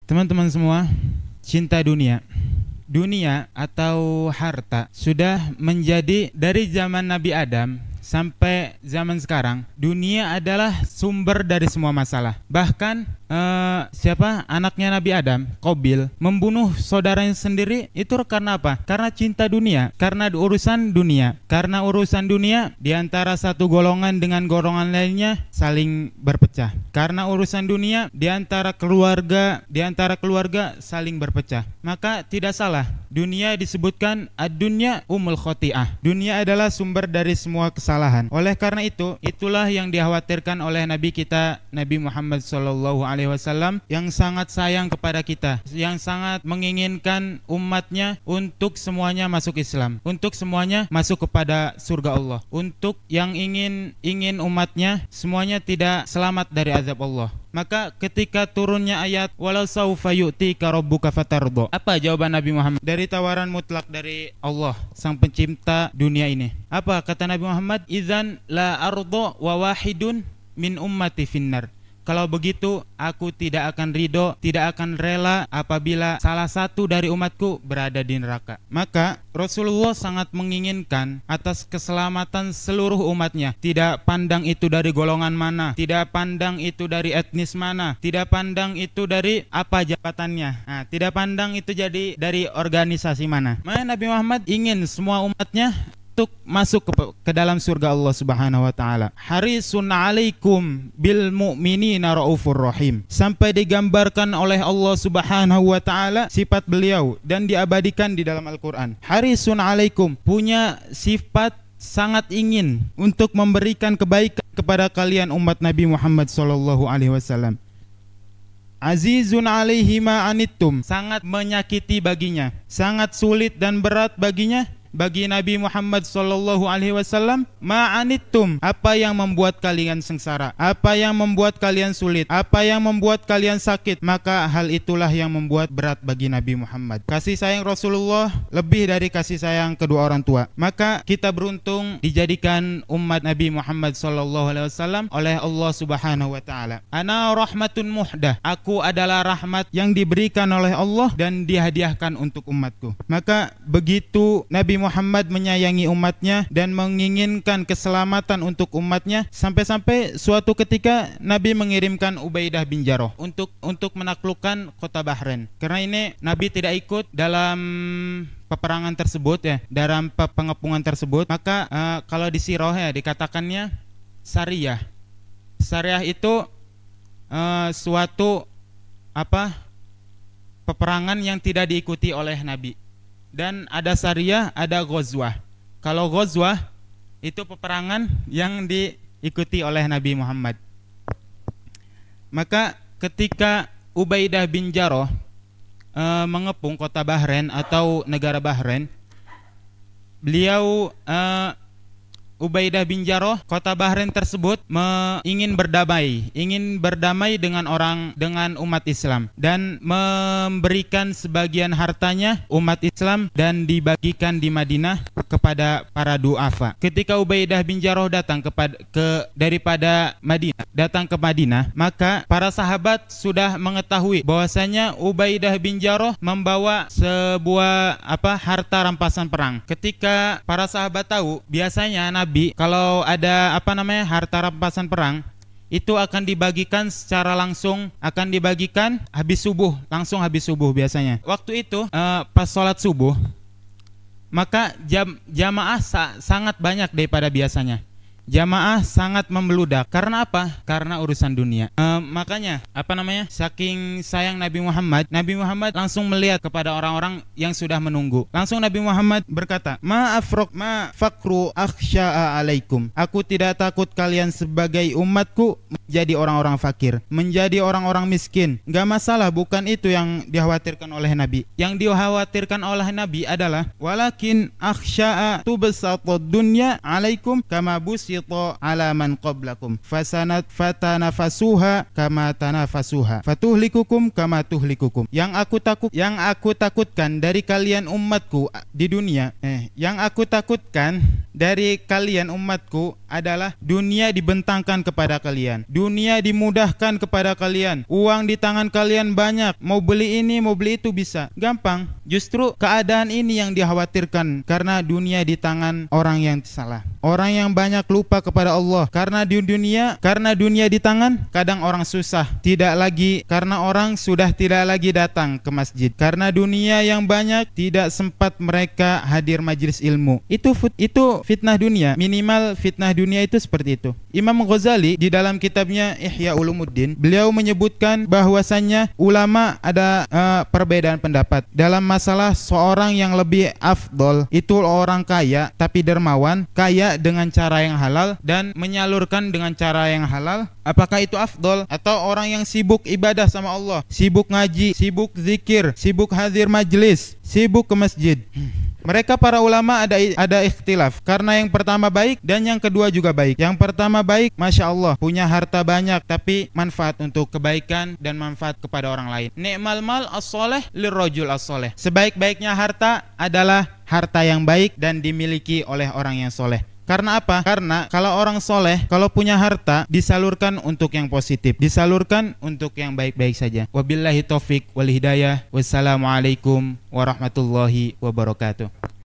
Teman-teman semua, cinta dunia. Dunia atau harta sudah menjadi dari zaman Nabi Adam sampai zaman sekarang. Dunia adalah sumber dari semua masalah. Bahkan anaknya Nabi Adam, Qabil, membunuh saudaranya sendiri itu karena apa? Karena cinta dunia, karena urusan dunia. Karena urusan dunia di antara satu golongan dengan golongan lainnya saling berpecah. Karena urusan dunia di antara keluarga saling berpecah. Maka tidak salah dunia disebutkan ad-dunya umul khoti'ah. Dunia adalah sumber dari semua kesalahan. Oleh karena itu, itulah yang dikhawatirkan oleh Nabi kita, Nabi Muhammad SAW, yang sangat sayang kepada kita, yang sangat menginginkan umatnya untuk semuanya masuk Islam, untuk semuanya masuk kepada surga Allah, untuk yang ingin umatnya semuanya tidak selamat dari azab Allah. Maka ketika turunnya ayat walau saufa yu'tika rabbuka fatardha, apa jawaban Nabi Muhammad dari tawaran mutlak dari Allah sang pencipta dunia ini? Apa kata Nabi Muhammad? Idzan la arda wa wahidun min ummati finnar. Kalau begitu aku tidak akan ridho, tidak akan rela apabila salah satu dari umatku berada di neraka. Maka Rasulullah sangat menginginkan atas keselamatan seluruh umatnya. Tidak pandang itu dari golongan mana, tidak pandang itu dari etnis mana, tidak pandang itu dari apa jabatannya, tidak pandang itu jadi dari organisasi mana. Maka Nabi Muhammad ingin semua umatnya untuk masuk ke dalam surga Allah Subhanahu wa taala. Harisun 'alaikum bil mu'minina raufur rahim. Sampai digambarkan oleh Allah Subhanahu wa taala sifat beliau dan diabadikan di dalam Al-Qur'an. Harisun 'alaikum, punya sifat sangat ingin untuk memberikan kebaikan kepada kalian umat Nabi Muhammad sallallahu alaihi wasallam. Azizun 'alaihi ma anittum, sangat menyakiti baginya, sangat sulit dan berat baginya, bagi Nabi Muhammad sallallahu alaihi wasallam, ma'anittum, apa yang membuat kalian sengsara, apa yang membuat kalian sulit, apa yang membuat kalian sakit, maka hal itulah yang membuat berat bagi Nabi Muhammad. Kasih sayang Rasulullah lebih dari kasih sayang kedua orang tua. Maka kita beruntung dijadikan umat Nabi Muhammad sallallahu alaihi wasallam oleh Allah Subhanahu wa taala. Ana rahmatun muhdah, aku adalah rahmat yang diberikan oleh Allah dan dihadiahkan untuk umatku. Maka begitu Nabi Muhammad menyayangi umatnya dan menginginkan keselamatan untuk umatnya, sampai-sampai suatu ketika Nabi mengirimkan Ubaidah bin Jarrah untuk menaklukkan kota Bahrain. Karena ini Nabi tidak ikut dalam peperangan tersebut ya, dalam pengepungan tersebut. Maka kalau di sirah ya dikatakannya Sariyah. Sariyah itu suatu peperangan yang tidak diikuti oleh Nabi. Dan ada Sariyah, ada Ghazwah. Kalau Ghazwah itu peperangan yang diikuti oleh Nabi Muhammad. Maka ketika Ubaidah bin Jarrah mengepung kota Bahrain atau negara Bahrain, beliau Ubaidah bin Jarrah, kota Bahrain tersebut ingin berdamai dengan umat Islam dan memberikan sebagian hartanya umat Islam dan dibagikan di Madinah kepada para du'afa. Ketika Ubaidah bin Jarrah datang daripada Madinah, datang ke Madinah, maka para sahabat sudah mengetahui bahwasanya Ubaidah bin Jarrah membawa sebuah harta rampasan perang. Ketika para sahabat tahu, biasanya Nabi kalau ada harta rampasan perang itu akan dibagikan secara langsung, akan dibagikan habis subuh biasanya. Waktu itu pas sholat subuh, maka jamaah sangat banyak daripada biasanya. Jamaah sangat membeludak. Karena apa? Karena urusan dunia. Makanya saking sayang Nabi Muhammad langsung melihat kepada orang-orang yang sudah menunggu. Langsung Nabi Muhammad berkata, ma fakru akhsya'a alaikum. Aku tidak takut kalian sebagai umatku menjadi orang-orang fakir, menjadi orang-orang miskin. Gak masalah, bukan itu yang dikhawatirkan oleh Nabi. Yang dikhawatirkan oleh Nabi adalah walakin akhsya'a tubsatud dunya alaikum kama busit sullita ala man qablakum fatanafasuha kama tanafasuha fatuhlikukum kama tuhlikukum. Yang aku takutkan dari kalian umatku di dunia, yang aku takutkan dari kalian umatku adalah dunia dibentangkan kepada kalian, dunia dimudahkan kepada kalian, uang di tangan kalian banyak, mau beli ini mau beli itu bisa gampang. Justru keadaan ini yang dikhawatirkan karena dunia di tangan orang yang salah, orang yang banyak lupa kepada Allah. Karena dunia di tangan, kadang orang susah tidak lagi, karena orang sudah tidak lagi datang ke masjid. Karena dunia yang banyak, tidak sempat mereka hadir majelis ilmu. Itu fitnah dunia. Minimal fitnah dunia itu seperti itu. Imam Ghazali di dalam kitabnya Ihya Ulumuddin, beliau menyebutkan bahwasannya ulama ada perbedaan pendapat dalam masalah seorang yang lebih afdol itu orang kaya tapi dermawan, kaya dengan cara yang halal dan menyalurkan dengan cara yang halal. Apakah itu afdol? Atau orang yang sibuk ibadah sama Allah, sibuk ngaji, sibuk zikir, sibuk hadir majlis, sibuk ke masjid? Mereka para ulama ada ikhtilaf. Karena yang pertama baik dan yang kedua juga baik. Yang pertama baik, Masya Allah, punya harta banyak tapi manfaat untuk kebaikan dan manfaat kepada orang lain. Ni'mal mal as-soleh lirrajul as-soleh. Sebaik-baiknya harta adalah harta yang baik dan dimiliki oleh orang yang soleh. Karena apa? Karena kalau orang soleh, kalau punya harta, disalurkan untuk yang positif, disalurkan untuk yang baik-baik saja. Wabillahi taufik wal hidayah. Wassalamualaikum warahmatullahi wabarakatuh.